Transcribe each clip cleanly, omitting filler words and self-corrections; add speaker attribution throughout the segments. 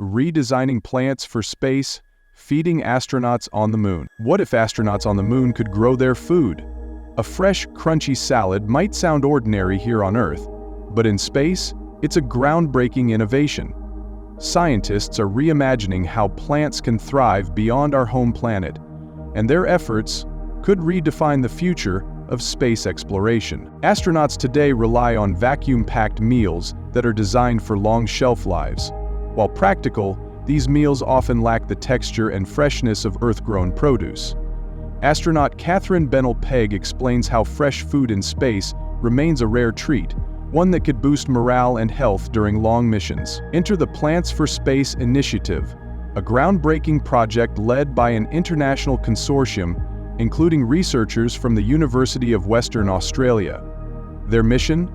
Speaker 1: Redesigning Plants for Space, Feeding Astronauts on the Moon. What if astronauts on the moon could grow their food? A fresh, crunchy salad might sound ordinary here on Earth, but in space, it's a groundbreaking innovation. Scientists are reimagining how plants can thrive beyond our home planet, and their efforts could redefine the future of space exploration. Astronauts today rely on vacuum-packed meals that are designed for long shelf lives. While practical, these meals often lack the texture and freshness of Earth-grown produce. Astronaut Catherine Bennell-Pegg explains how fresh food in space remains a rare treat, one that could boost morale and health during long missions. Enter the Plants for Space Initiative, a groundbreaking project led by an international consortium including researchers from the University of Western Australia. Their mission?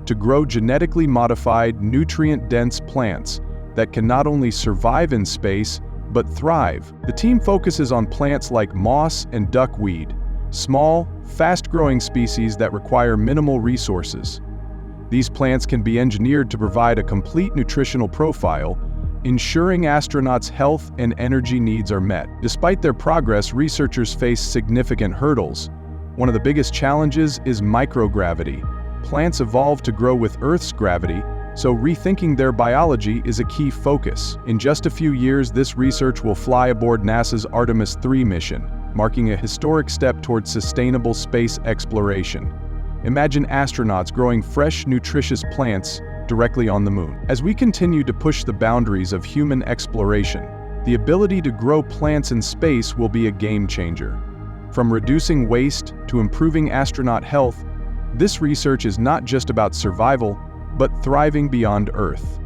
Speaker 1: To grow genetically modified, nutrient-dense plants that can not only survive in space, but thrive. The team focuses on plants like moss and duckweed, small, fast-growing species that require minimal resources. These plants can be engineered to provide a complete nutritional profile, ensuring astronauts' health and energy needs are met. Despite their progress, researchers face significant hurdles. One of the biggest challenges is microgravity. Plants evolve to grow with Earth's gravity, so rethinking their biology is a key focus. In just a few years, this research will fly aboard NASA's Artemis 3 mission, marking a historic step towards sustainable space exploration. Imagine astronauts growing fresh, nutritious plants directly on the moon. As we continue to push the boundaries of human exploration, the ability to grow plants in space will be a game changer. From reducing waste to improving astronaut health, this research is not just about survival, but thriving beyond Earth.